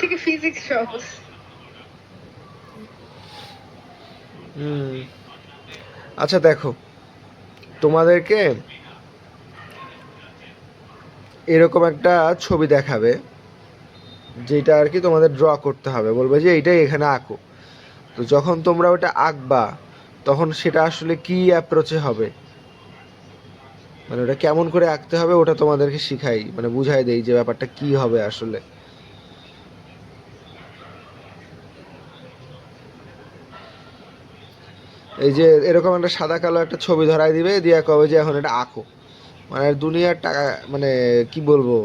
থেকে ফিজিক্স সহজ। আচ্ছা দেখো, তোমাদেরকে এরকম একটা ছবি দেখাবে, যেটা আর কি তোমাদের ড্র করতে হবে, বলবে যে এইটাই এখানে আঁকো। তো যখন তোমরা ওটা আঁকবা, তখন সেটা আসলে কি অ্যাপ্রোচে হবে, মানে ওটা কেমন করে আঁকতে হবে, ওটা তোমাদেরকে শিখাই, মানে বুঝাই দেই যে ব্যাপারটা কি হবে আসলে। এই যে এরকম একটা সাদা কালো একটা ছবি ধরাই দিবে, দিয়ে কবে যে এখন এটা আঁকো। মানে দুনিয়ার টাকা, মানে কি বলবো,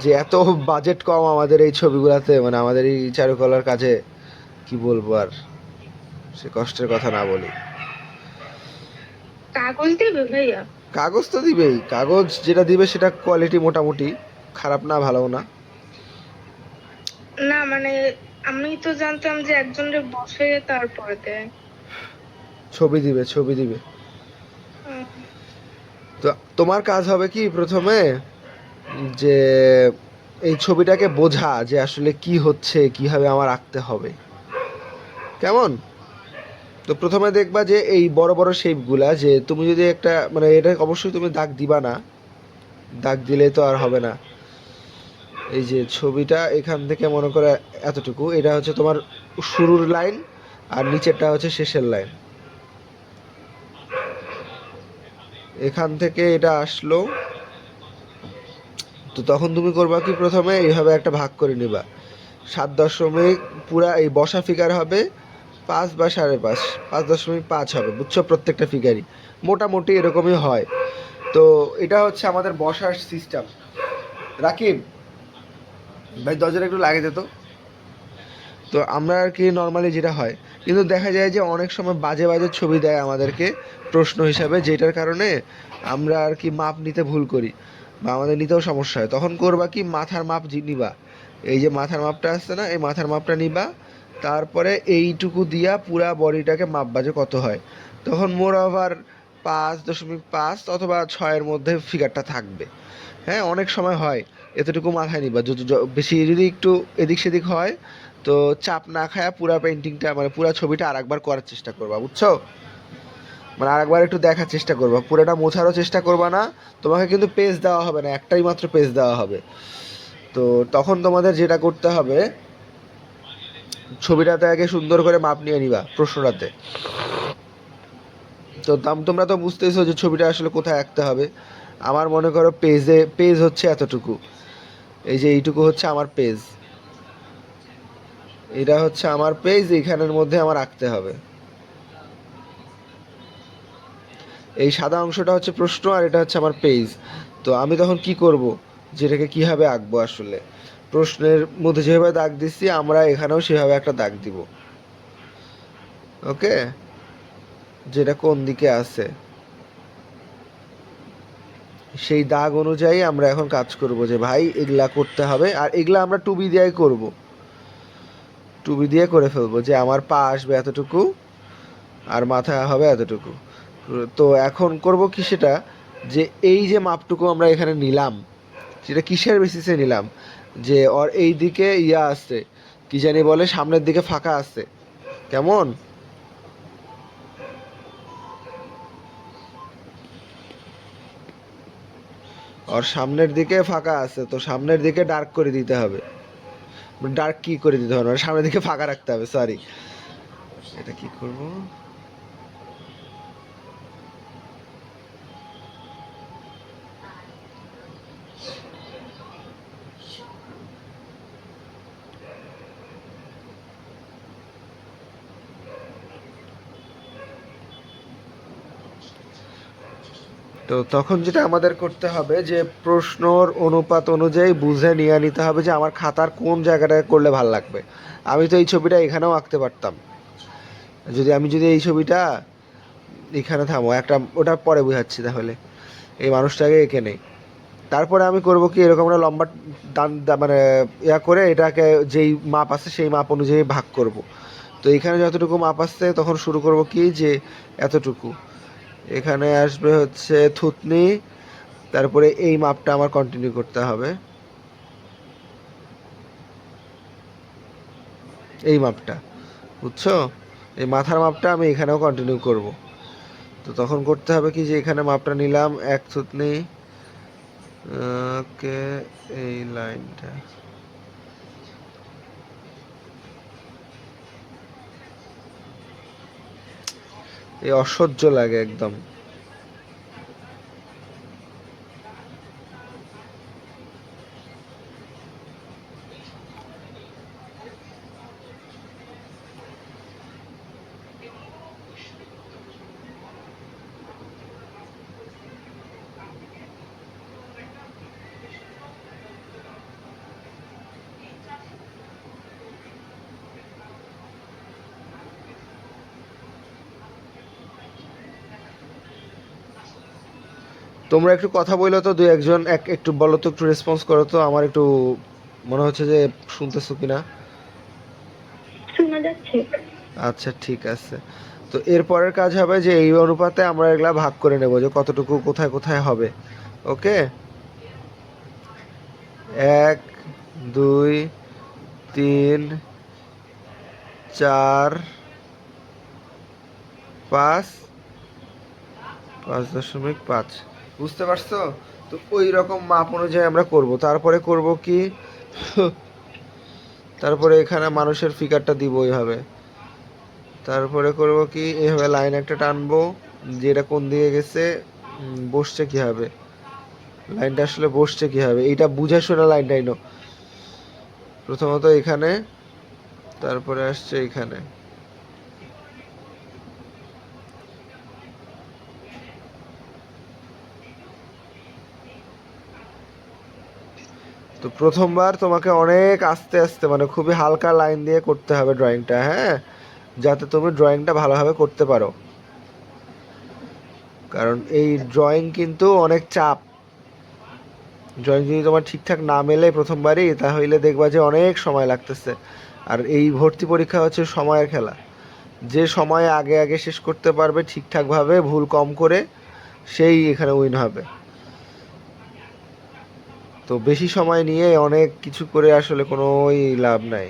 যে এত বাজেট কম আমাদের এই ছবিগুলাতে, মানে আমাদের এই চারুকলার কাজে, কি বলবো আর, সে কষ্টের কথা না বলি। কাগজ দিবে ভাইয়া? কাগজ তো দিবেই, কাগজ যেটা দিবে সেটা কোয়ালিটি মোটামুটি, খারাপ না ভালোও না। না মানে আমি তো জানতাম যে একজনের বসে তারপরে দেয়। ছবি দিবে, ছবি দিবে। উম, তো তোমার কাজ হবে কি প্রথমে, যে এই ছবিটাকে বোঝা যে আসলে কি হচ্ছে, কিভাবে আমার আঁকতে হবে, কেমন। তো প্রথমে দেখবা যে এই বড় বড় শেপগুলা, যে তুমি যদি একটা, মানে এটা অবশ্যই তুমি দাগ দিবা না, দাগ দিলে তো আর হবে না। এই যে ছবিটা এখান থেকে মনে করে এতটুকু, এটা হচ্ছে তোমার শুরুর লাইন, আর নিচেরটা হচ্ছে শেষের লাইন। এখান থেকে এটা আসলো, তো তখন তুমি করবা কি, প্রথমে এইভাবে একটা ভাগ করে নিবা, 7 দশমিক, পুরা এই বসা ফিগার হবে 5 বা 5.5, 5.5 হবে, বুঝছো, প্রত্যেকটা ফিগারই মোটামুটি এরকমই হয়। তো এটা হচ্ছে আমাদের বসার সিস্টেম। রাকিব ভাই, দরজাটা একটু লাগিয়ে দে তো। তো আমরা আর কি নর্মালি যেটা হয়, কিন্তু দেখা যায় যে অনেক সময় বাজে বাজে ছবি দেয় আমাদেরকে প্রশ্ন হিসাবে, যেটার কারণে আমরা আর কি মাপ নিতে ভুল করি, বা আমাদের নিতেও সমস্যা হয়। তখন করবা কি, মাথার মাপ নিবা, এই যে মাথার মাপটা আসছে না, এই মাথার মাপটা নিবা, তারপরে এইটুকু দিয়া পুরা বডিটাকে মাপবা যে কত হয়। তখন মোর ওভার 5.5 অথবা 6-এর মধ্যে ফিগারটা থাকবে। হ্যাঁ, অনেক সময় হয় এতটুকু মাথায় নিবা, বেশি যদি একটু এদিক সেদিক হয়, তো চাপ না খায়া পুরা পেন্টিংটা, মানে পুরা ছবিটা আরেকবার করার চেষ্টা করবা, বুঝছো, মানে আরেকবার একটু দেখার চেষ্টা করবা, পুরোটা মোছারও চেষ্টা করবা না। তোমাকে কিন্তু পেজ দেওয়া হবে না, একটাই মাত্র পেজ দেওয়া হবে। তো তখন তোমাদের যেটা করতে হবে, ছবিটাতে আগে সুন্দর করে মাপ নিয়ে নিবা প্রশ্নটাতে। তো তোমরা তো বুঝতেইছো যে ছবিটা আসলে কোথায় আঁকতে হবে। আমার মনে করো পেজ হচ্ছে এতটুকু, এই যে এইটুকু হচ্ছে আমার পেজ, এটা হচ্ছে আমার পেজ, এইখানের মধ্যে আমার আঁকতে হবে। এই সাদা অংশটা হচ্ছে প্রশ্ন, আর এটা হচ্ছে আমার পেজ। তো আমি তখন কি করব, যেটাকে কীভাবে আঁকবো আসলে, প্রশ্নের মধ্যে যেভাবে দাগ দিচ্ছি আমরা এখানেও সেভাবে একটা দাগ দিব। ওকে, যেটা কোন দিকে আছে সেই দাগ অনুযায়ী আমরা এখন কাজ করব, যে ভাই এগুলা করতে হবে, আর এগুলা আমরা টুবি দিয়েই করব, টুবি দিয়ে করে ফেলবো, যে আমার পা আসবে এতটুকু, আর মাথা হবে এতটুকু। তো এখন করব কি সেটা, যে এই যে মাপটুকু আমরা এখানে নিলাম, সেটা কিসের বেসিসে নিলাম, যে ওর এই দিকে ইয়া আছে, কি জানি বলে, সামনের দিকে ফাঁকা আছে, কেমন, ওর সামনের দিকে ফাঁকা আছে, তো সামনের দিকে ডার্ক করে দিতে হবে, ডার্ক কি করে দিতে হবে, সামনের দিকে ফাঁকা রাখতে হবে, সরি। এটা কি করব, তো তখন যেটা আমাদের করতে হবে, যে প্রশ্নর অনুপাত অনুযায়ী বুঝে নিয়ে নিতে হবে যে আমার খাতার কোন জায়গাটায় করলে ভালো লাগবে। আমি তো এই ছবিটা এখানেও আঁকতে পারতাম, যদি এই ছবিটা এখানে থামো একটা, ওটা পরে বুঝাচ্ছি, তাহলে এই মানুষটাকে এঁকে নেই। তারপরে আমি করব কি, এরকম একটা লম্বা মানে ইয়া করে এটাকে, যেই মাপ আছে সেই মাপ অনুযায়ী ভাগ করব। তো এখানে যতটুকু মাপ আসছে, তখন শুরু করব কি, যে এতটুকু এখানে আসবে হচ্ছে থুতনি, তারপরে এই মাপটা আমার কন্টিনিউ করতে হবে। এই মাপটা, বুঝছো? এই মাথার মাপটা আমি এখানেও কন্টিনিউ করব। তো তখন করতে হবে কি, যে এখানে মাপটা নিলাম 1 থুতনি, ওকে, এই লাইনটা এই অসহ্য লাগে একদম। তোমরা একটু কথা বলো তো, দুই একজন একটু বলো তো, একটু রেসপন্স করো তো, আমার একটু মনে হচ্ছে যে শুনতেছো কিনা। শোনা যাচ্ছে। আচ্ছা ঠিক আছে। তো এরপরের কাজ হবে যে এই অনুপাতে আমরা এগুলা ভাগ করে নেব, যে কতটুকু কোথায় কোথায় হবে। ওকে, 1 2 3 4 5 5.5। বুঝতে পারছো? তো ওই রকম মাপ অনুযায়ী আমরা করব। তারপরে করব কি, তারপরে এখানে মানুষের ফিগারটা দিব ওইভাবে। তারপরে করব কি, এইভাবে লাইন একটা টানবো, যেটা কোন দিকে গেছে, বসছে কিভাবে, লাইনটা আসলে বসছে কিভাবে, এইটা বুঝে শোনা লাইনটাই নো। প্রথমত এখানে, তারপরে আসছে এখানে। তো প্রথমবার তোমাকে অনেক আস্তে আস্তে, মানে খুবই হালকা লাইন দিয়ে করতে হবে ড্রয়িংটা, হ্যাঁ, যাতে তুমি ড্রয়িংটা ভালোভাবে করতে পারো। কারণ এই ড্রয়িং কিন্তু অনেক চাপ। ড্রয়িং যদি তোমার ঠিকঠাক না মেলে প্রথমবারই, তাহলে দেখবা যে অনেক সময় লাগতেছে। আর এই ভর্তি পরীক্ষা হচ্ছে সময়ের খেলা। যে সময় আগে আগে শেষ করতে পারবে ঠিকঠাকভাবে, ভুল কম করে, সেই এখানে উইন হবে। তো বেশি সময় নিয়ে অনেক কিছু করে আসলে কোনোই লাভ নাই,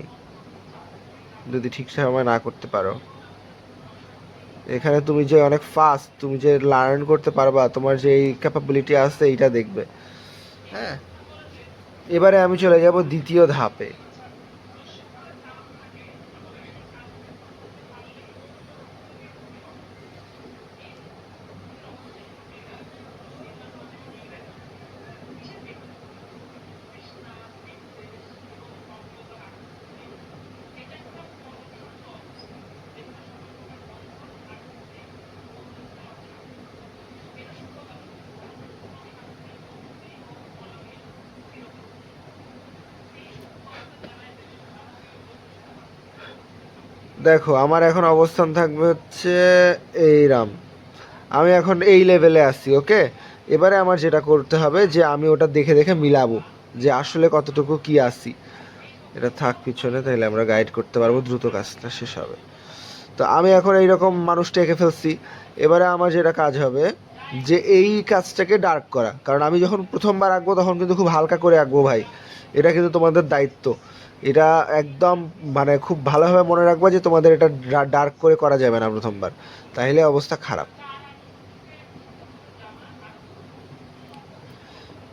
যদি ঠিক সময় না করতে পারো। এখানে তুমি যে অনেক ফাস্ট, তুমি যে লার্ন করতে পারবা, তোমার যে এই ক্যাপাবিলিটি আছে, এইটা দেখবে। হ্যাঁ, এবারে আমি চলে যাব দ্বিতীয় ধাপে। দেখো, আমার এখন অবস্থান থাকবে হচ্ছে এইরাম। আমি এখন এই লেভেলে আছি, ওকে। এবারে আমার যেটা করতে হবে, যে আমি ওটা দেখে দেখে মিলাবো, যে আসলে কতটুকু কি আছি। এটা থাক পিছনে, তাহলে আমরা গাইড করতে পারবো, দ্রুত কাজটা শেষ হবে। তো আমি এখন এইরকম মানুষটা এঁকে ফেলছি। এবারে আমার যেটা কাজ হবে, যে এই কাজটাকে ডার্ক করা। কারণ আমি যখন প্রথমবার আঁকবো তখন কিন্তু খুব হালকা করে আঁকবো ভাই, এটা কিন্তু তোমাদের দায়িত্ব। এটা একদম, মানে খুব ভালোভাবে মনে রাখবা যে তোমাদের এটা ডার্ক করে করা যাবে না প্রথমবার, তাইলে অবস্থা খারাপ।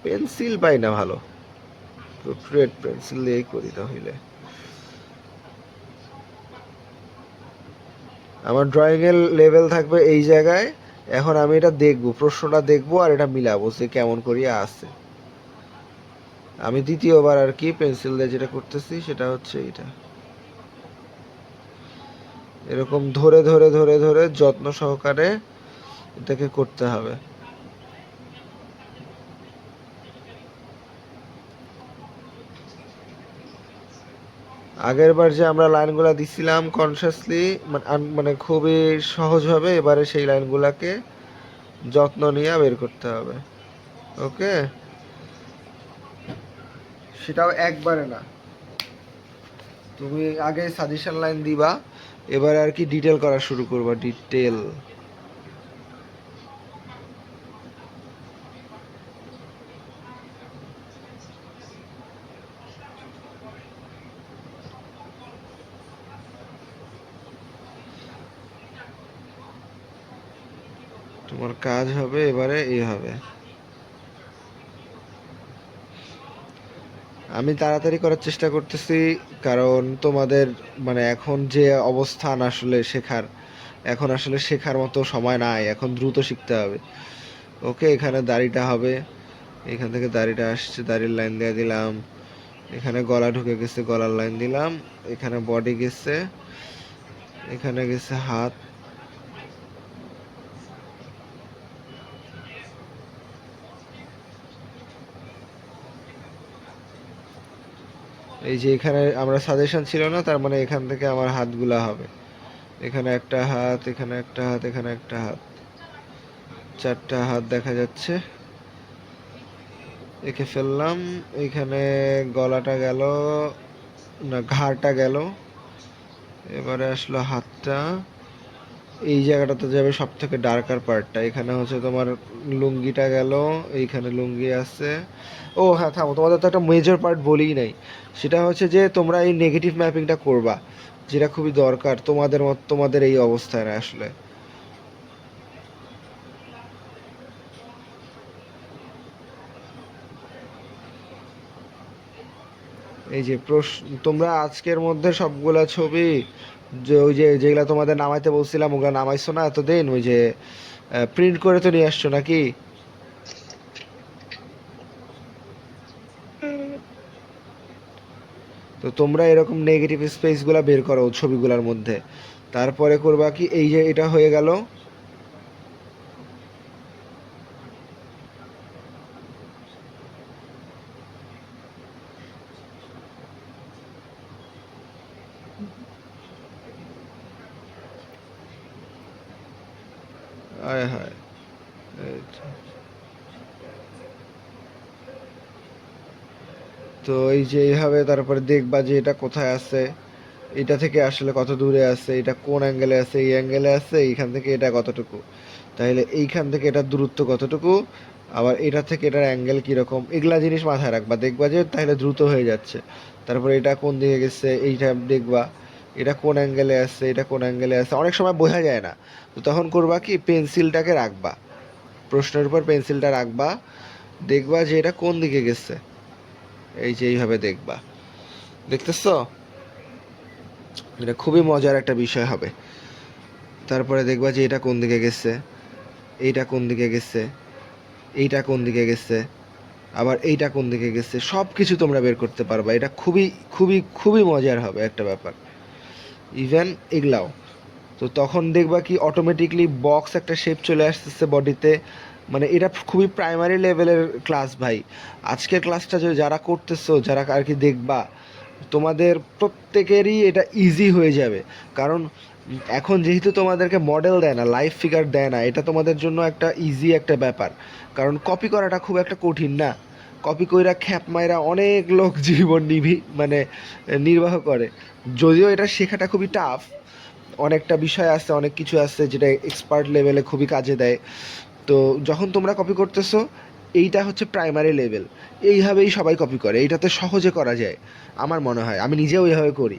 পেন্সিল পাই না ভালো, পোর্ট্রেট পেন্সিল দিয়েই করি তাহলে। আমার ড্রয়িংয়ের লেভেল থাকবে এই জায়গায়। এখন আমি এটা দেখবো, প্রশ্নটা দেখবো, আর এটা মিলাবো যে কেমন করিয়া আছে। আমি দ্বিতীয়বার আর কি পেন্সিল দিয়ে যেটা করতেছি, সেটা হচ্ছে এটা। এরকম ধরে ধরে ধরে ধরে যত্ন সহকারে এটাকে করতে হবে। আগের বার যে আমরা লাইনগুলা দিছিলাম কনসিয়াসলি, মানে খুবই সহজভাবে, এবারে সেই লাইনগুলাকে যত্ন নিয়ে বের করতে হবে। ওকে, সেটাও একবারে না, তুমি আগে সাজেশন লাইন দিবা, এবারে আর কি ডিটেল করা শুরু করবা, ডিটেল। তোমার কাজ হবে এবারে এইভাবে। আমি তাড়াতাড়ি করার চেষ্টা করতেছি, কারণ তোমাদের মানে এখন যে অবস্থান আসলে শেখার, এখন আসলে শেখার মতো সময় নাই, এখন দ্রুত শিখতে হবে। ওকে, এখানে দাড়িটা হবে, এখান থেকে দাড়িটা আসছে, দাড়ির লাইন দিয়ে দিলাম। এখানে গলা ঢুকে গেছে, গলার লাইন দিলাম। এখানে বডি গেছে, এখানে গেছে হাত। এই যে এখানে আমরা সাজেশন ছিল না, তার মানে এখান থেকে আমার হাতগুলা হবে। এখানে একটা হাত, এখানে একটা হাত, এখানে একটা হাত, চারটা হাত দেখা যাচ্ছে। এঁকে ফেললাম। এইখানে গলাটা গেল, না ঘাড়টা গেল। এবারে আসলো হাতটা, এই জায়গাটাতে যাবে সব থেকে ডার্কার পার্টটা। এখানে হচ্ছে তোমার লুঙ্গিটা গেল, এইখানে লুঙ্গি আছে। ও হ্যাঁ থামো, তোমাদের তো একটা মেজর পার্ট বলেই নাই, সেটা হচ্ছে যে তোমরা এই নেগেটিভ ম্যাপিংটা করবা, যেটা খুবই দরকার তোমাদের মত, তোমাদের এই অবস্থায় আসলে। এই যে তোমরা আজকের মধ্যে সবগুলা ছবি, যে ওই যে যেগুলা তোমাদের নামাইতে বলছিলাম ওগুলা নামাইছো না এতদিন, ওই যে প্রিন্ট করে তো নিয়ে আসছো নাকি? উম, তো তোমরা এরকম নেগেটিভ স্পেসগুলো বের করো ছবিগুলোর মধ্যে। তারপরে করবা কি, এই যে এটা হয়ে গেল, আয় হায়, এই তো। তো এই যে এইভাবে তারপরে দেখবা যে এটা কোথায় আছে, এটা থেকে আসলে কত দূরে আছে, এটা কোন অ্যাঙ্গেলে আছে, এই অ্যাঙ্গেলে আছে, এইখান থেকে এটা কতটুকু, তাহলে এইখান থেকে এটার দূরত্ব কতটুকু, আবার এটা থেকে এটার অ্যাঙ্গেল কীরকম, এগুলা জিনিস মাথায় রাখবা, দেখবা যে তাহলে দ্রুত হয়ে যাচ্ছে। তারপরে এটা কোন দিকে গেছে এইটা দেখবা, এটা কোন অ্যাঙ্গেলে আছে, এটা কোন অ্যাঙ্গেলে আছে, অনেক সময় বোঝা যায় না। তো তখন করবা কি, পেন্সিলটাকে রাখবা, প্রশ্নের উপর পেন্সিলটা রাখবা, দেখবা যে এটা কোন দিকে গেছে, এই যে এইভাবে দেখবা। দেখতেছো? এটা খুবই মজার একটা বিষয় হবে। তারপরে দেখবা যে এটা কোন দিকে গেছে, এইটা কোন দিকে গেছে, এইটা কোন দিকে গেছে, আবার এইটা কোন দিকে গেছে, সব কিছু তোমরা বের করতে পারবা। এটা খুবই খুবই খুবই মজার হবে একটা ব্যাপার, ইভেন এগুলাও। তো তখন দেখবা কি অটোমেটিকলি বক্স একটা শেপ চলে আসতেছে বডিতে। মানে এটা খুবই প্রাইমারি লেভেলের ক্লাস ভাই। আজকের ক্লাসটা যারা করতেছো, যারা আর কি দেখবা, তোমাদের প্রত্যেকেরই এটা ইজি হয়ে যাবে। কারণ এখন যেহেতু তোমাদেরকে মডেল দেয় না, লাইভ ফিগার দেয় না, এটা তোমাদের জন্য একটা ইজি একটা ব্যাপার। কারণ কপি করাটা খুব একটা কঠিন না। কপি কইরা খ্যাপ মাইরা অনেক লোক জীবন মানে নির্বাহ করে। যদিও এটা শেখাটা খুবই টাফ, অনেকটা বিষয় আছে, অনেক কিছু আছে যেটা এক্সপার্ট লেভেলে খুবই কাজে দেয়। তো যখন তোমরা কপি করতেছো, এইটা হচ্ছে প্রাইমারি লেভেল, এইভাবেই সবাই কপি করে, এইটাতে সহজে করা যায় আমার মনে হয়, আমি নিজেও এইভাবে করি,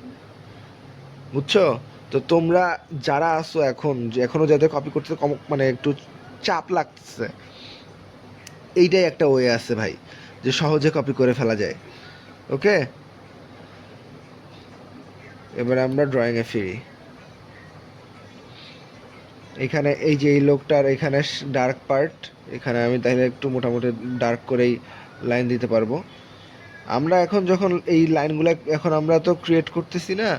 বুঝছো? তো তোমরা যারা আসো এখন, যে এখনও যাদের কপি করতে মানে একটু চাপ লাগতেছে, এইটাই একটা ওয়ে আছে ভাই, যে সহজে কপি করে ফেলা যায়। ওকে, এবার আমরা ড্রয়িংয়ে ফিরি। এখানে এই যে এই লোকটার এখানে ডার্ক পার্ট, এখানে আমি তাহলে একটু মোটামুটি ডার্ক করেই লাইন দিতে পারবো। আমরা এখন যখন এই লাইনগুলো এখন আমরা তো ক্রিয়েট করতেছি না,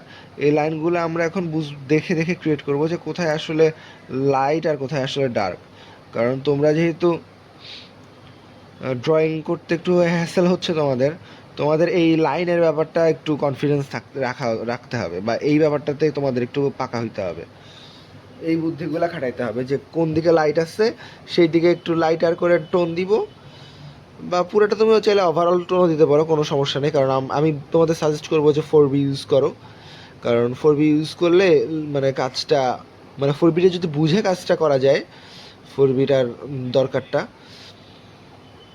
এই লাইনগুলো আমরা এখন দেখে দেখে ক্রিয়েট করব যে কোথায় আসলে লাইট আর কোথায় আসলে ডার্ক। কারণ তোমরা যেহেতু ড্রয়িং করতে একটু হ্যাসেল হচ্ছে তোমাদের, তোমাদের এই লাইনের ব্যাপারটা একটু কনফিডেন্স রাখতে হবে, বা এই ব্যাপারটাতে তোমাদের একটু পাকা হইতে হবে, এই বুদ্ধিগুলা খাটাইতে হবে যে কোন দিকে লাইট আছে সেই দিকে একটু লাইটার করে টোন দিব। বা পুরোটা তুমিও চাইলে ওভারঅল টোনও দিতে পারো, কোনো সমস্যা নেই। কারণ আমি তোমাদের সাজেস্ট করবো যে 4B ইউজ করো। কারণ 4B ইউজ করলে মানে কাজটা, মানে 4Bটা যদি বুঝে কাজটা করা যায়, 4Bটার দরকারটা,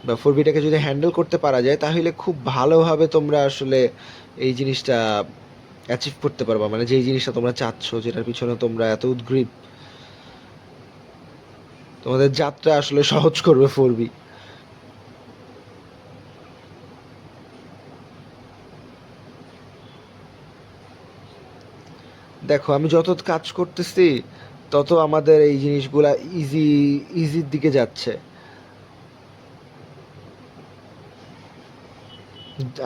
বা 4Bটাকে যদি হ্যান্ডেল করতে পারা যায়, তাহলে খুব ভালোভাবে তোমরা আসলে এই জিনিসটা অ্যাচিভ করতে পারবা, মানে যেই জিনিসটা তোমরা চাচ্ছ, যেটার পিছনে তোমরা এত উদ্গ্রীব। তোমাদের যাত্রা আসলে সহজ করবে 4B। দেখো আমি যত কাজ করতেছি তত আমাদের এই জিনিসগুলা ইজির দিকে যাচ্ছে।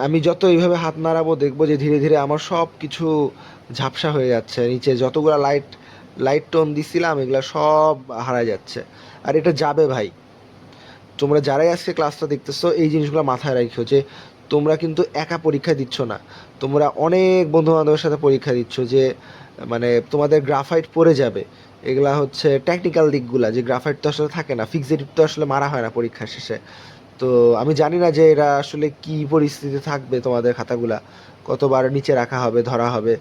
আমি যত এইভাবে হাত নাড়াবো দেখবো যে ধীরে ধীরে আমার সব কিছু ঝাপসা হয়ে যাচ্ছে, নিচে যতগুলা লাইট লাইট টোন দিছিলাম এগুলা সব হারায় যাচ্ছে। আর এটা যাবে ভাই, তোমরা যারাই আজকে ক্লাসটা দেখতেছো এই জিনিসগুলো মাথায় রাখো যে তোমরা কিন্তু একা পরীক্ষা দিচ্ছ না, তোমরা অনেক বন্ধু বান্ধবের সাথে পরীক্ষা দিচ্ছ, যে মানে তোমাদের গ্রাফাইট পড়ে যাবে। এগুলা হচ্ছে টেকনিক্যাল দিকগুলা, যে গ্রাফাইট তো আসলে থাকে না, ফিক্সড তো আসলে মারা হয় না পরীক্ষা শেষে। তো আমি জানি না যে এরা আসলে কি পরিস্থিতি থাকবে, তোমাদের খাতাগুলা কতবার নিচে রাখা হবে, ধরা হবে।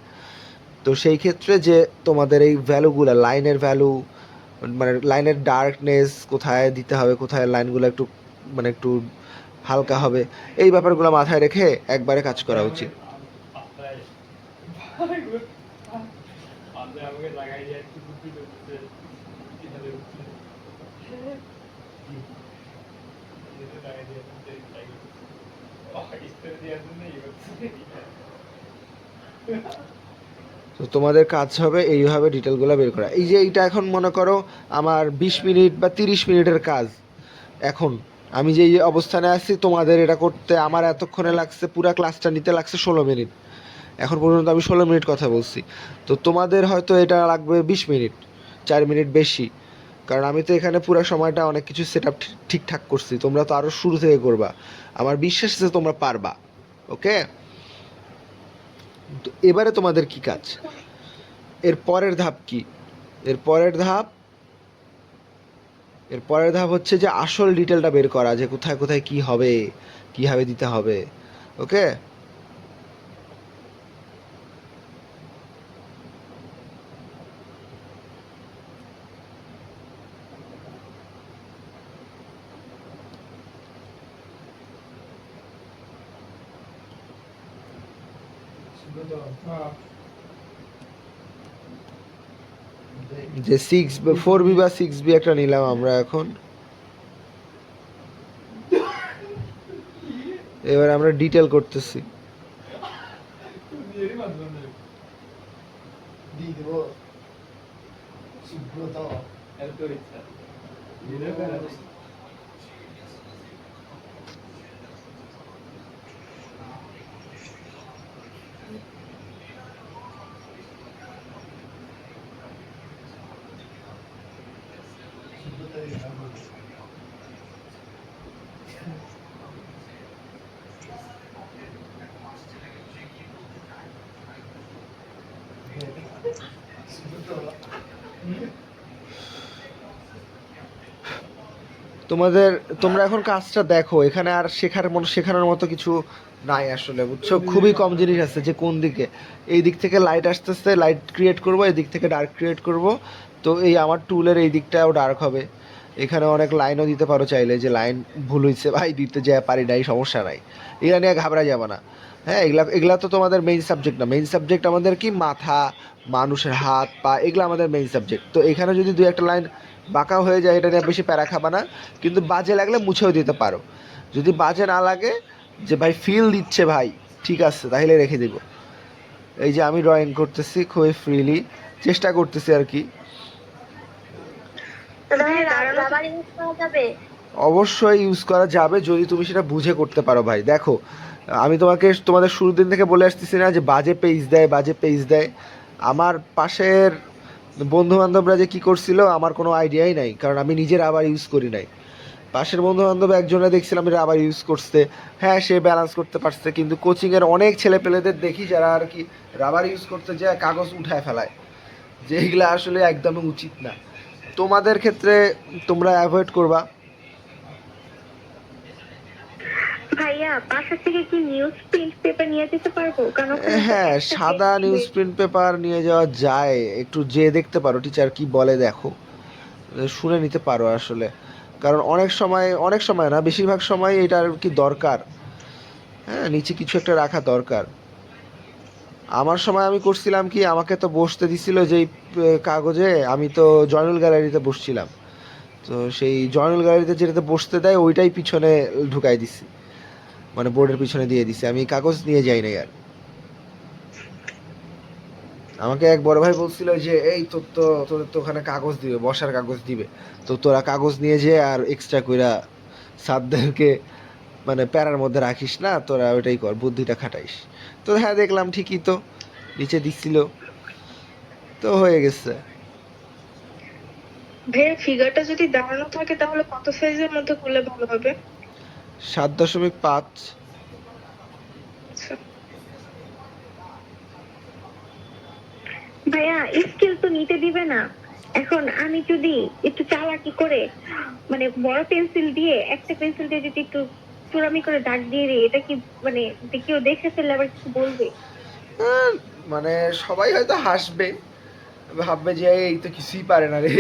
তো সেই ক্ষেত্রে যে তোমাদের এই ভ্যালুগুলা, লাইনের ভ্যালু, মানে লাইনের ডার্কনেস কোথায় দিতে হবে, কোথায় লাইনগুলো একটু মানে একটু হালকা হবে, এই ব্যাপারগুলো মাথায় রেখে একবারে কাজ করা উচিত। তো তোমাদের কাজ হবে এইভাবে ডিটেলগুলো বের করা। এই যে এইটা এখন মনে করো আমার 20 মিনিট বা 30 মিনিটের কাজ, এখন আমি যে এই অবস্থানে আছি তোমাদের এটা করতে আমার এতক্ষণে লাগছে, পুরো ক্লাসটা নিতে লাগছে 16 মিনিট। এখন পর্যন্ত আমি 16 মিনিট কথা বলছি, তো তোমাদের হয়তো এটা লাগবে 20 মিনিট, 4 মিনিট বেশি। কারণ আমি তো এখানে পুরো সময়টা অনেক কিছু সেট আপ ঠিকঠাক করছি, তোমরা তো আরও শুরু থেকে করবা, আমার বিশ্বাস আছে তোমরা পারবা। ওকে, তো এবারে তোমাদের কি কাজ, এর পরের ধাপ কি? এর পরের ধাপ এর পরের ধাপ হচ্ছে যে আসল ডিটেলটা বের করা, যে কোথায় কোথায় কি হবে, কীভাবে দিতে হবে। ওকে, যে 4B বা 6B একটা নিলাম আমরা এখন। এবার আমরা ডিটেল করতেছি। তোমরা এখন কাজটা দেখো, এখানে আর শেখানোর মতো কিছু নাই আসলে, বুঝছো? খুবই কম জিনিস আছে, যে কোন দিকে এই দিক থেকে লাইট আসতেছে, লাইট ক্রিয়েট করব, এই দিক থেকে ডার্ক ক্রিয়েট করব। তো এই আমার টুলের এই দিকটাও ডার্ক হবে। এখানে অনেক লাইনও দিতে পারো চাইলে, যে লাইন ভুল হয়েছে ভাই, দিতে যা পারি নাই, সমস্যা নাই, এগুলা নিয়ে ঘাবড়া যাবে না। হ্যাঁ, এগুলা তো তোমাদের মেইন সাবজেক্ট না, মেইন সাবজেক্ট আমাদের কি মাথা, মানুষের হাত পা, এগুলো আমাদের মেইন সাবজেক্ট। তো এখানে যদি দু একটা লাইন বাঁকা হয়ে যায় এটা নিয়ে বেশি প্যারা খাবা না, কিন্তু বাজে লাগলে মুছেও দিতে পারো। যদি বাজে না লাগে, যে ভাই ফিল দিচ্ছে ভাই, ঠিক আছে, তাহলে রেখে দিব। এই যে আমি ড্রয়িং করতেছি খুবই ফ্রিলি, চেষ্টা করতেছি আর কি। অবশ্যই ইউজ করা যাবে যদি তুমি সেটা বুঝে করতে পারো ভাই। দেখো আমি তোমাদের শুরুর দিন থেকে বলে আসতেছি না যে বাজে পেজ দেয়, বাজে পেজ দেয়। আমার পাশের বন্ধু বান্ধবরা যে কী করছিল আমার কোনো আইডিয়াই নাই, কারণ আমি নিজের আবার ইউজ করি নাই। পাশের বন্ধু বান্ধব একজনে দেখছিলাম এটা আবার ইউজ করছে, হ্যাঁ সে ব্যালেন্স করতে পারছে, কিন্তু কোচিংয়ের অনেক ছেলে পেলেদের দেখি যারা আর কি রাবার ইউজ করতে যায় কাগজ উঠায় ফেলায়, যে এগুলো আসলে একদমই উচিত না। তোমাদের ক্ষেত্রে তোমরা অ্যাভয়েড করবা। ভাইয়া বাসা থেকে কি নিউজ প্রিন্ট পেপার নিয়ে যেতে পারবো? কারণ হ্যাঁ, সাদা নিউজ প্রিন্ট পেপার নিয়ে যাওয়া যায়, একটু যেয়ে দেখতে পারো টিচার কি বলে, দেখো শুনে নিতে পারো আসলে। কারণ অনেক সময় না, বেশিরভাগ সময় এটা আর কি দরকার। হ্যাঁ, নিচে কিছু একটা রাখা দরকার। আমার সময় আমি করছিলাম কি, আমাকে তো বসতে দিছিল যেই কাগজে, আমি তো জয়নুল গ্যালারিতে বসছিলাম। তো সেই জয়নুল গাড়িতে যেটাতে বসতে দেয় ওইটাই পিছনে ঢুকাই দিছি, মানে বোর্ডের পিছনে দিয়ে দিছি, আমি কাগজ নিয়ে যাই না আর। আমাকে এক বড় ভাই বলছিল যে এই তোদের তো ওখানে কাগজ দিবে, বসার কাগজ দিবে, তো তোরা কাগজ নিয়ে যে আর এক্সট্রা কইরা সাদদেরকে মানে প্যারার মধ্যে রাখিস না, তোরা ওইটাই কর, বুদ্ধিটা খাটাইস। তো হ্যাঁ দেখলাম ঠিকই তো নিচে দিছিল, তো হয়ে গেছে। ভাইয়া ফিগারটা যদি দাঁড়ানো থাকে তাহলে কত সাইজের মধ্যে করলে ভালো হবে? 7.5। আচ্ছা। ভাইয়া স্কেল তো নিতে দিবে না। এখন আমি যদি একটু চালাকি করে মানে বড় পেন্সিল দিয়ে, একটা পেন্সিল দিয়ে যদি একটু চূড়ামি করে দাগ দিয়ে দিই, এটা কি মানে কেউ দেখে ফেললে আবার কিছু বলবে? আহ, মানে সবাই হয়তো হাসবে, ভাববে যে এই তো কিছুই পারে না রে,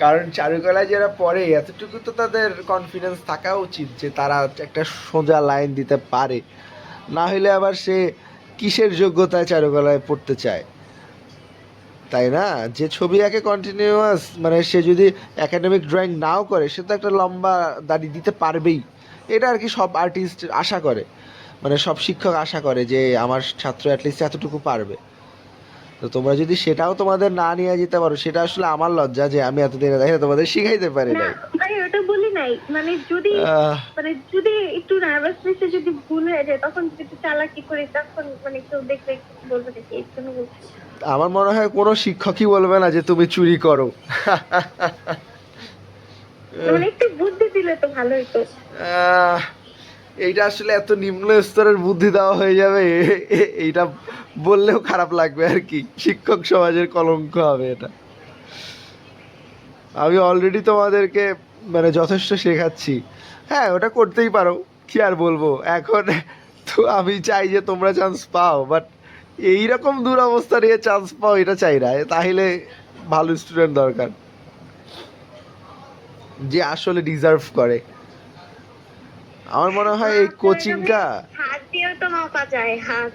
কারণ চারুকলায় যারা পড়ে এতটুকু তো তাদের কনফিডেন্স থাকা উচিত যে তারা একটা সোজা লাইন দিতে পারে, না হলে আবার সে কিসের যোগ্যতায় চারুকলায় পড়তে চায়, তাই না? যে ছবি আঁকে কন্টিনিউয়াস, মানে সে যদি একাডেমিক ড্রয়িং নাও করে সে তো একটা লম্বা দাড়ি দিতে পারবেই, এটা আর কি সব আর্টিস্ট আশা করে, মানে সব শিক্ষক আশা করে যে আমার ছাত্র অ্যাটলিস্ট এতটুকু পারবে। তো তোমরা যদি সেটাও তোমাদের না নিয়ে যেতে পারো, সেটা আসলে আমার লজ্জা যে আমি এতদিনে দেখে তোমাদের শিখাইতে পারি না নাই। ভাই, ওটা বলি নাই, মানে যদি আহ, যদি একটু নার্ভাসনেসে যদি ভুল হয়ে যায় তখন যদি একটু চালাকি করে, তখন মানে কেউ দেখলে বলবে নাকি, এই জন্য বলছি। আমার মনে হয় কোনো শিক্ষকই বলবে না যে তুমি চুরি করো। মানে একটু বুদ্ধি দিলে তো ভালো হতো। আহ, এইটা আসলে এত নিম্ন স্তরের বুদ্ধি দেওয়া হয়ে যাবে, এইটা বললেও খারাপ লাগবে আর কি, শিক্ষক সমাজের কলঙ্ক হবে এটা। আমি অলরেডি তোমাদেরকে মানে যথেষ্ট শেখাচ্ছি, হ্যাঁ ওটা করতেই পারো, কি আর বলবো এখন। তো আমি চাই যে তোমরা চান্স পাও, বাট এইরকম দুরবস্থা নিয়ে চান্স পাও এটা চাই না, তাহলে ভালো স্টুডেন্ট দরকার যে আসলে ডিজার্ভ করে। আমার মনে হয় এই কোচিংটা, হাত দিয়েও তো মাপা যায়, হাত।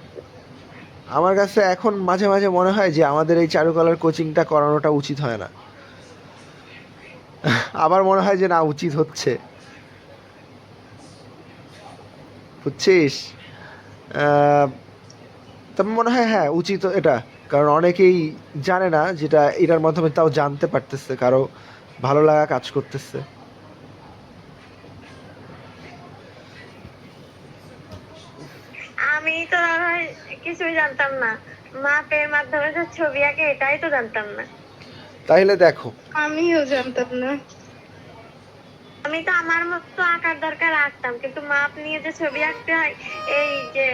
আমার কাছে এখন মাঝে মাঝে মনে হয় যে আমাদের এই চারুকলার কোচিংটা করানোটা উচিত হয় না, আবার মনে হয় যে না উচিত হচ্ছে, বুঝছিস? আহ, তবে মনে হয় হ্যাঁ উচিত এটা, কারণ অনেকেই জানে না যেটা এটার মাধ্যমে তাও জানতে পারতেছে, কারো ভালো লাগা কাজ করতেছে। আমি তো আর কিছুই জানতাম না, মাপের মাধ্যমে যে ছবি আঁকে এটাই তো জানতাম না। তাইলে দেখো, আমিও জানতাম না। আমি তো আমার মতো আঁকার দরকার আঁকতাম, কিন্তু মাপ নিয়ে যে ছবি আঁকতে হয়, এই যে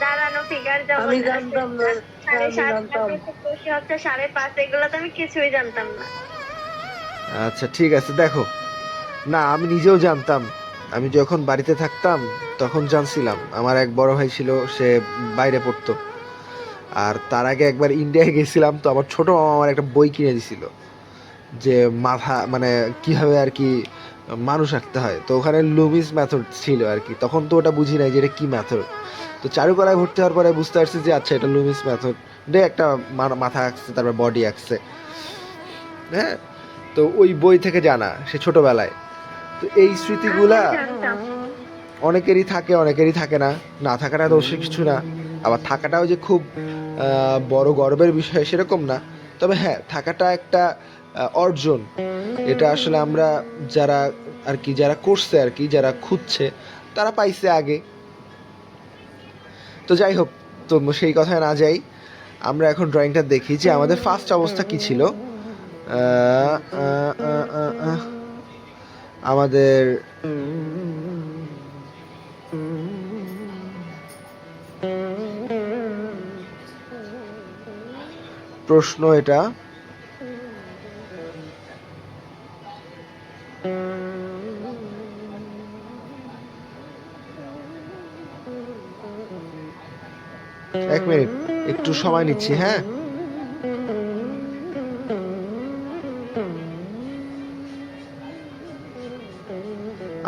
দাঁড়ানো ফিগার যেমন আমি জানতাম না, আমি 7.5 জানতাম। বসে হচ্ছে 5.5, এগুলো তো আমি কিছুই জানতাম না। আচ্ছা ঠিক আছে দেখো, না আমি নিজেও জানতাম, আমি যখন বাড়িতে থাকতাম তখন জানছিলাম, আমার এক বড় ভাই ছিল, সে বাইরে পড়তো, আর তার আগে একবার ইন্ডিয়ায় গেছিলাম, তো আমার ছোট মামা আমার একটা বই কিনে দিছিল যে মাথা মানে কিভাবে আর কি মানুষ আঁকতে হয়, তো ওখানে লুমিস মেথড ছিল আর কি, তখন তো ওটা বুঝি নাই যে এটা কি মেথড। তো চারুকলায় ভর্তি হওয়ার পরে বুঝতে পারছি যে আচ্ছা এটা লুমিস মেথড, ডে একটা মাথা আঁকছে, তারপর বডি আঁকছে, হ্যাঁ। তো ওই বই থেকে জানা সে ছোটবেলায়। তো এই স্মৃতিগুলা আমিও জানতাম। অনেকেরই থাকে অনেকেরই থাকে না, না থাকাটা দোষের কিছু না, আবার থাকাটাও যে খুব বড় গর্বের বিষয় সেরকম না, তবে হ্যাঁ থাকাটা একটা অর্জন, এটা আসলে আমরা যারা আর কি যারা করছে আর কি যারা খুঁজছে তারা পাইছে আগে। তো যাই হোক, তো সেই কথায় না যাই, আমরা এখন ড্রয়িংটা দেখি যে আমাদের ফার্স্ট অবস্থা কি ছিল। আহ, আহ, আহ, আহ, আহ, আমাদের প্রশ্ন এটা, এক মিনিট একটু সময় নিচ্ছি, হ্যাঁ।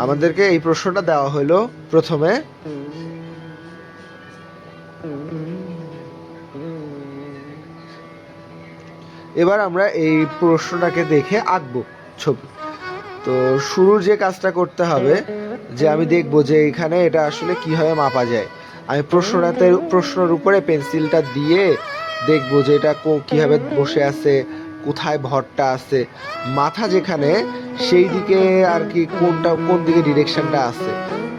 আমাদেরকে এই প্রশ্নটা দেওয়া হলো প্রথমে, এবার আমরা এই প্রশ্নটাকে দেখে আঁকবো ছবি। তো শুরুর যে কাজটা করতে হবে, যে আমি দেখব যে এখানে এটা আসলে কিভাবে মাপা যায়। আমি প্রশ্নের উপরে পেন্সিলটা দিয়ে দেখব যে এটা কিভাবে বসে আছে, কোথায় ভরটা আছে, মাথা যেখানে সেই দিকে আর কি কোন দিকে ডিরেকশনটা আছে,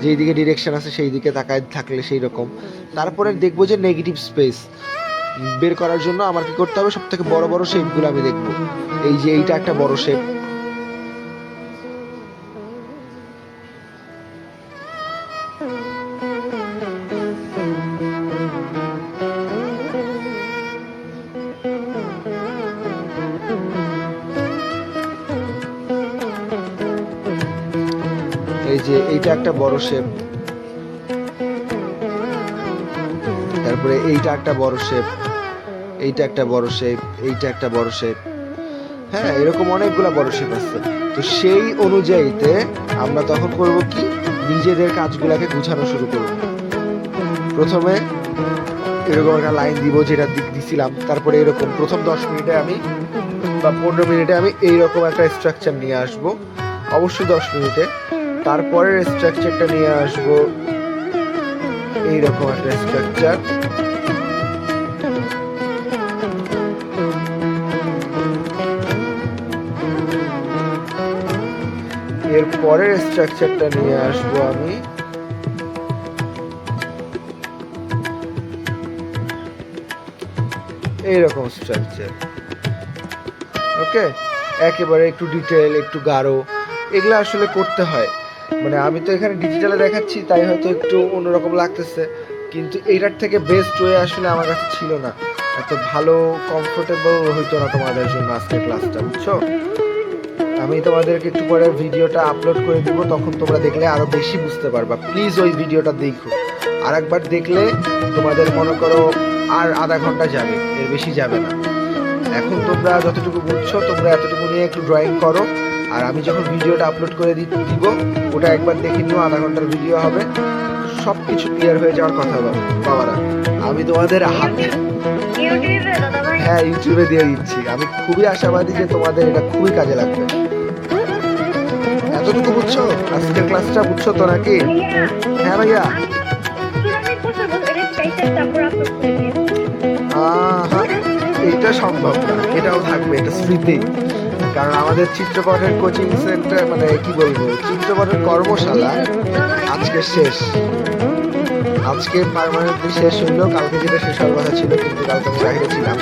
যেই দিকে ডিরেকশন আছে সেই দিকে তাকায় থাকলে সেই রকম। তারপরে দেখবো যে নেগেটিভ স্পেস বের করার জন্য আমার কি করতে হবে, সব থেকে বড় বড় শেপগুলো আমি দেখব। এই যে এইটা একটা বড় শেপ, এই যে এইটা একটা বড় শেপ, তারপরে এইটা একটা বড় শেপ, এইটা একটা বড় শেপ, এইটা একটা বড় শেপ। হ্যাঁ, এরকম অনেকগুলো বড় শেপ আছে। তো সেই অনুযায়ীতে আমরা তখন করব কি, নিজেদের কাজগুলোকে গুছানো শুরু করব। প্রথমে এরকম একটা লাইন দিব যেটা দিক দিছিলাম, তারপরে এরকম প্রথম 10 মিনিটে আমি বা 15 মিনিটে আমি এইরকম একটা স্ট্রাকচার নিয়ে আসব, অবশ্যই 10 মিনিটে। তারপরের স্ট্রাকচারটা নিয়ে আসব এইরকম একটা স্ট্রাকচার, এর পরের স্ট্রাকচারটা নিয়ে আসবো আমি এইরকম স্ট্রাকচার। ওকে, একেবারে একটু ডিটেল, একটু গাঢ়, এগুলো আসলে করতে হয়। মানে আমি তো এখানে ডিজিটালে দেখাচ্ছি তাই হয়তো একটু অন্যরকম লাগতেছে, কিন্তু এইটার থেকে বেস্ট ওয়ে আসলে আমার কাছে ছিল না। এত ভালো কমফোর্টেবল হইতো না তোমাদের জন্য আজকের ক্লাসটা, বুঝছো? আমি তোমাদেরকে একটু পরে ভিডিওটা আপলোড করে দিব, তখন তোমরা দেখলে আরো বেশি বুঝতে পারবা। প্লিজ ওই ভিডিওটা দেখো, আর একবার দেখলে তোমাদের মনে করো আর আধা ঘন্টা যাবে, এর বেশি যাবে না। এখন তোমরা যতটুকু বুঝছো তোমরা এতটুকু নিয়ে একটু ড্রয়িং করো, আর আমি যখন ভিডিওটা আপলোড করে দিব ওটা একবার দেখে নিও, আধা ঘন্টার ভিডিও হবে, সব কিছু ক্লিয়ার হয়ে যাওয়ার কথা বাবারা। আমি তোমাদের হাতে, ইউটিউবে দাদা ভাই, হ্যাঁ ইউটিউবে দিয়ে দিচ্ছি। আমি খুবই আশাবাদী যে তোমাদের এটা খুবই কাজে লাগবে। এতটুকু বুঝছো আজকের ক্লাসটা, বুঝছো তো নাকি? ভাইয়া হ্যাঁ ভাইয়া। আমি বছর বছর এটা স্পেশাল তারপর আপলোড করে দিয়েছি। আহা, এটা সম্ভব না, এটাও থাকবে, এটা স্মৃতি। কারণ আমাদের চিত্রপটের কোচিং সেন্টার, মানে কি বলবো, চিত্রপটের কর্মশালা আজকে শেষ। আজকে পার্মানেন্টলি শেষ হইলো, কালকে যেটা শেষ হওয়ার কথা ছিল, কিন্তু কালকে আমি বাইরে ছিলাম।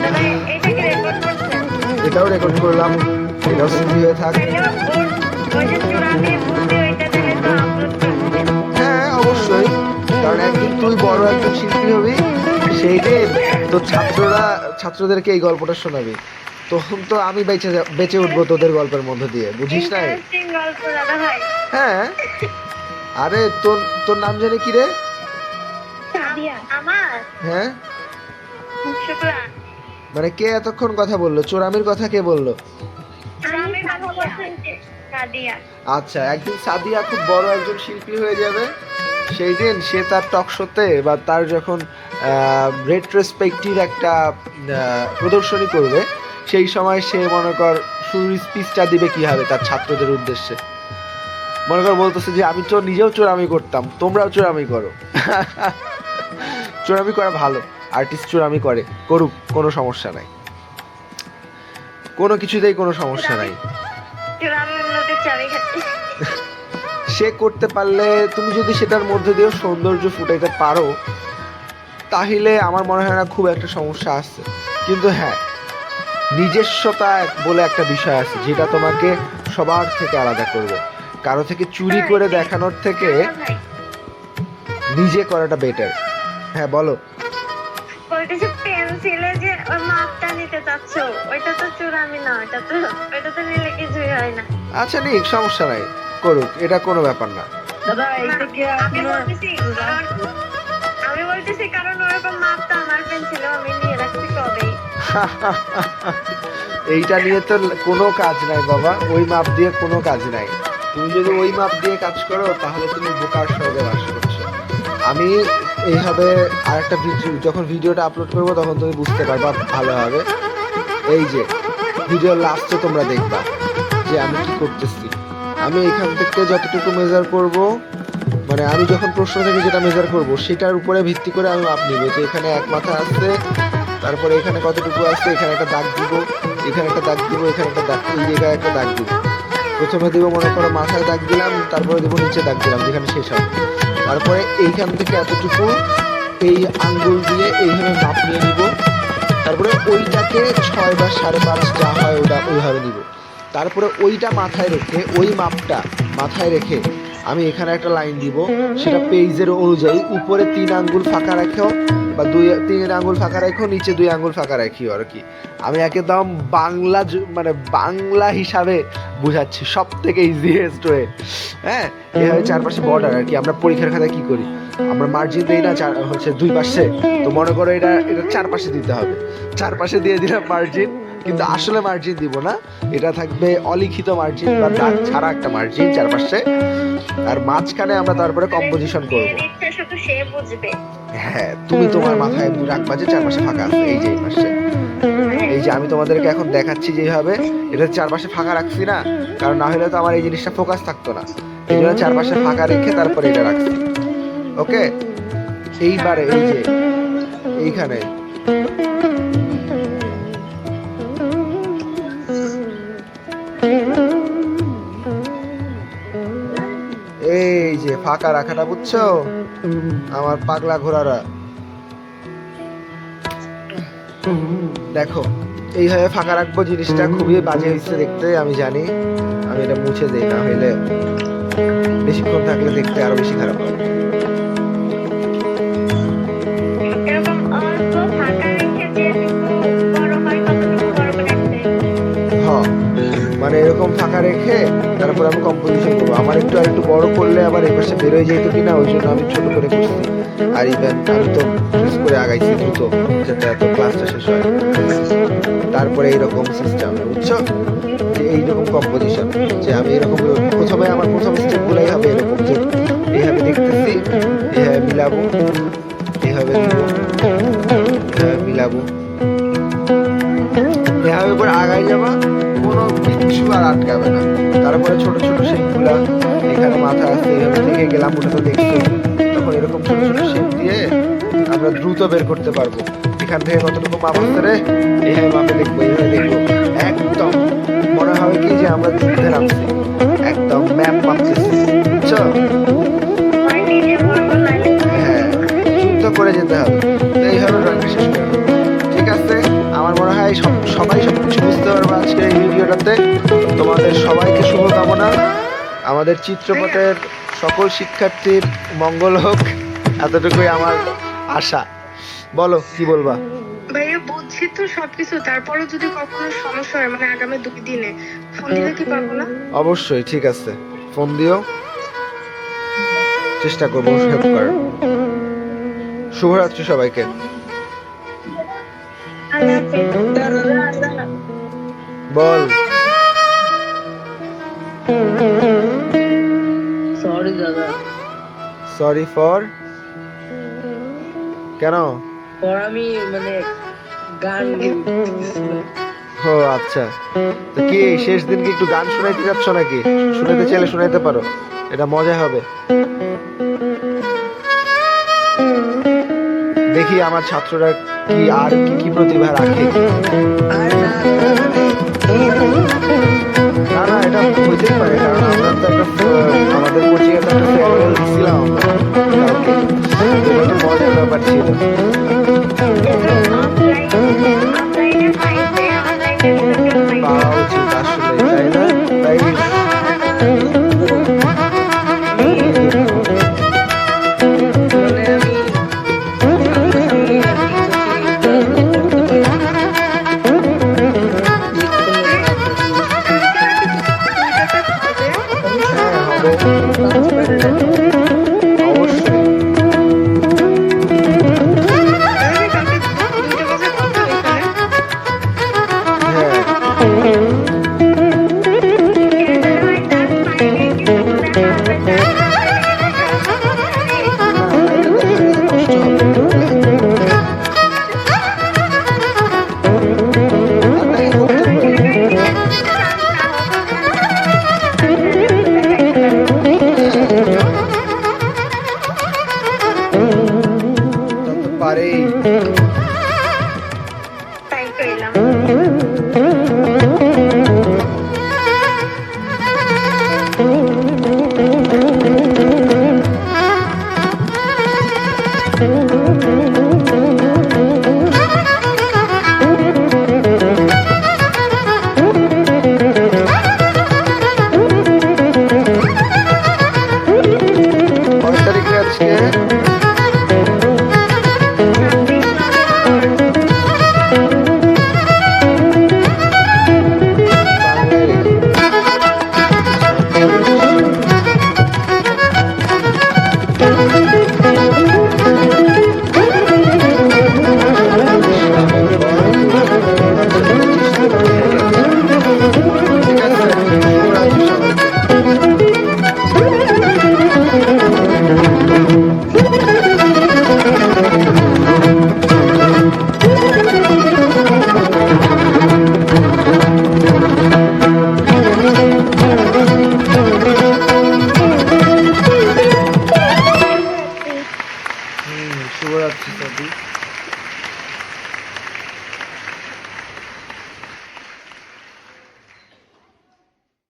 দাদা এটাকে রেকর্ড করছেন? এটাও রেকর্ড করলাম, এটাও স্মৃতি হয়ে থাক। ওই যে চূড়ান্তে বুঝতে ওইটা তাহলে তো আপলোড করছেন। হ্যাঁ অবশ্যই, কারণ একদিন তুই বড় একজন শিল্পী হবি, সেই দিন তো ছাত্রদেরকে এই গল্পটা শোনাবি, তখন তো আমি বেঁচে উঠবো তোদের গল্পের মধ্যে দিয়ে, বুঝিস না? ইন্টারেস্টিং গল্প দাদা ভাই। হ্যাঁ, আরে তোর তোর নাম জানি কি রে? সাদিয়া। আমার হ্যাঁ, শুক্লা। মানে কে এতক্ষণ কথা বললো? চোরামির কথা কে বললো? আমি কথা বলছেন যে সাদিয়া। আচ্ছা, একদিন সাদিয়া খুব বড় একজন শিল্পী হয়ে যাবে, সেই দিন সে তার টক শোতে বা তার যখন রেট্রোস্পেক্টিভ একটা প্রদর্শনী করবে, সেই সময় সে মনে কর শুরুর স্পিচটা দিবে কি হবে তার ছাত্রদের উদ্দেশ্যে। মনে কর বলতেছে যে আমি তো নিজেও চোরামি করতাম, তোমরাও চোরামি করো। চোরামি করা ভালো, আর্টিস্ট চোরামি করে, করুক, কোনো সমস্যা নাই, কোনো কিছুতেই কোনো সমস্যা নাই। চূড়ান্ত নদীর চাবি খাচ্ছি। সে করতে পারলে, তুমি যদি সেটার মধ্যে দিয়েও সৌন্দর্য ফুটাইতে পারো, তাহলে আমার মনে হয় না খুব একটা সমস্যা আছে। কিন্তু হ্যাঁ, নিজস্বতা বলে একটা বিষয় আছে যেটা তোমাকে সবার থেকে আলাদা করবে। কারো থেকে চুরি করে দেখানোর থেকে ভাই নিজে করাটা বেটার। হ্যাঁ বলো। বলতেছে পেন্সিলে যে ওই মাপটা নিতে চাচ্ছ, ওইটা তো চূড়ামি না, ওইটা তো নিলে কিছুই হয় না। আচ্ছা নিক, সমস্যা নাই, করুক, এটা কোনো ব্যাপার না। দাদা এইটা কি আমি বলতেছি কারণ ওরকম মাপটা আমার পেন্সিলে আমি নিয়ে রাখছি কবেই। এইটা নিয়ে তো কোনো কাজ নাই বাবা, ওই মাপ দিয়ে কোনো কাজ নাই। তুমি যদি ওই মাপ দিয়ে কাজ করো তাহলে তুমি বোকার স্বর্গে বাস করছো। আমি এইভাবে আরেকটা যখন ভিডিওটা আপলোড করবো তখন তুমি বুঝতে পারবা ভালোভাবে। এই যে ভিডিওর লাস্টে তোমরা দেখবা যে আমি কি করতেছি। আমি এখান থেকে যতটুকু মেজার করব, মানে আমি যখন প্রশ্ন থেকে যেটা মেজার করব সেটার উপরে ভিত্তি করে আমি মাপ নিব যে এখানে এক মাথা আছে, তারপরে এখানে কতটুকু আছে, এখানে একটা দাগ দিব, এখানে একটা দাগ দিব, এখানে একটা দাগ, এই জায়গায় একটা দাগ দিব। প্রথমে দিব মনে করো মাথায় দাগ দিলাম, তারপরে দিব নিচে দাগ দিলাম যেখানে শেষ হবে। তারপরে এইখান থেকে এতটুকু এই আঙ্গুল দিয়ে এইভাবে মাপ নিয়ে নিব। তারপরে ওইটাকে 6 বা 5.5 যা হয় ওটা ওইভাবে নিব। তারপরে ওইটা মাথায় রেখে, ওই মাপটা মাথায় রেখে আমি এখানে একটা লাইন দিব, সেটা পেজের অনুযায়ী উপরে 3 আঙ্গুল ফাঁকা রাখো বা 3 আঙ্গুল ফাঁকা রাখো, নিচে 2 আঙ্গুল ফাঁকা রাখি আর কি। আমি একদম মানে বাংলা হিসাবে বুঝাচ্ছি, সব থেকে ইজিয়েস্ট ওয়ে। হ্যাঁ, এভাবে চারপাশে বর্ডার আর কি। আমরা পরীক্ষার খাতায় কি করি, আমরা মার্জিন দিই না হচ্ছে 2 পাশে, তো মনে করো এটা চারপাশে দিতে হবে, চারপাশে দিয়ে দিলাম মার্জিন, কিন্তু আসলে মার্জিন দিব না, এটা থাকবে অলিখিত মার্জিন বা দাগ ছাড়া একটা মার্জিন চারপাশে। আর মাঝখানে আমরা তারপরে কম্পোজিশন করব। ইচ্ছা শুধু সে বুঝবে। হ্যাঁ, তুমি তোমার মাথায় রাখবা যে চারপাশে ফাঁকা আছে, এই যে এই পাশে, এই যে আমি তোমাদেরকে এখন দেখাচ্ছি যেভাবে, এটা চারপাশে ফাঁকা রাখছি না, কারণ না হলে তো আমার এই জিনিসটা ফোকাস থাকতো না, এই জন্য চারপাশে ফাঁকা রেখে তারপরে এটা রাখছি। ওকে, এইবারে এই যে এইখানে এই যে ফাঁকা রাখাটা, বুঝছো আমার পাগলা ঘোড়ারা? দেখো এইভাবে ফাঁকা রাখবো, জিনিসটা খুবই বাজে হচ্ছে দেখতে, আমি জানি। আমি এটা মুছে দেই, না হলে বেশিক্ষণ থাকলে দেখতে আরো বেশি খারাপ হবে। এরকম অল্প ফাঁকা রেখে যে বড় হয় ততটুকু বড় করে রাখতে। হ্যাঁ, মানে এরকম ফাঁকা রেখে তারপর আমি কম্পোজিশন করবো। আমার একটু আর একটু বড় করলে আবার এই পাশে বেরোয় যেত কিনা, ওই জন্য আমি ছোট করে করছি। আর ইভেন আমি তো চুজ করে আগাইছি দ্রুত, যাতে এত ক্লাসটা শেষ হয়। তারপরে এইরকম সিস্টেম, বুঝছো, যে এইরকম কম্পোজিশন, যে আমি এরকম প্রথমে আমার প্রথম স্টেপগুলোই হবে এরকম, যে এইভাবে দেখতেছি, এইভাবে মিলাবো, এইভাবে দিব, এইভাবে মিলাবো, এভাবে করে আগাই যাবা, কোনো কিছু আর আটকাবে না। তারপরে ছোট ছোট শেপগুলা, এখানে মাথা আছে, এইভাবে দেখে গেলাম, ওটা তো দেখছি, তখন এরকম ছোট ছোট শেপ দিয়ে আমরা দ্রুত বের করতে পারবো। এখান থেকে কতটুকু মাপ আসতে রে, এইভাবে মাপে দেখবো, এইভাবে দেখবো, একদম মনে হবে কি যে আমরা যুদ্ধে নামছি, একদম ম্যাপ মাপতেছি, বুঝছো? হয় নিজে বলবো না। হ্যাঁ, যুদ্ধ করে যেতে হবে। তো এইভাবে ড্রয়িংটা শেষ করবো। ঠিক আছে, আমার মনে হয় সবাই সবকিছু বুঝতে পারবে আজকের এই ভিডিওটাতে। তোমাদের সবাইকে শুভকামনা, আমাদের চিত্রপথের সকল শিক্ষার্থীর মঙ্গল হোক, এতটুকুই আমার আশা। বলো কি বলবা? ভাইয়া বুঝছি তো সবকিছু, তারপরে যদি কখনো সমস্যা হয়, মানে আগামী 2 দিনে ফোন দিলে কি পারবো না? অবশ্যই, ঠিক আছে, ফোন দিও, চেষ্টা করবো হেল্প করার। শুভরাত্রি সবাইকে। আল্লাহ হাফেজ। বল। সরি দাদা, সরি ফর? কেন? পর আমি মানে গান ও আচ্ছা, তো কি শেষ দিন কি একটু গান শোনাইতে যাচ্ছ নাকি? শোনাইতে চাইলে শোনাইতে পারো, এটা মজা হবে। দেখি আমার ছাত্ররা কি আর কি কি প্রতিভা রাখে। আর না না না, এটা হইতেই পারে, কারণ আমরা তো একটা আমাদের কোচিং এ তো একটা ফেয়ারওয়েল দিছিলাম আমরা কালকে, এটা তো মজার ব্যাপার ছিল। অফলাইনে পাইছে, অনলাইনে পাওয়া উচিত আসলে, তাই না? তাই মানে আমি হ্যাঁ, হবে অবশ্যই। বাবারে তাই কইলাম। কয় তারিখে আজকে? ঠিক আছে, শুভরাত্রি সবাইকে। শুভরাত্রি সাদি।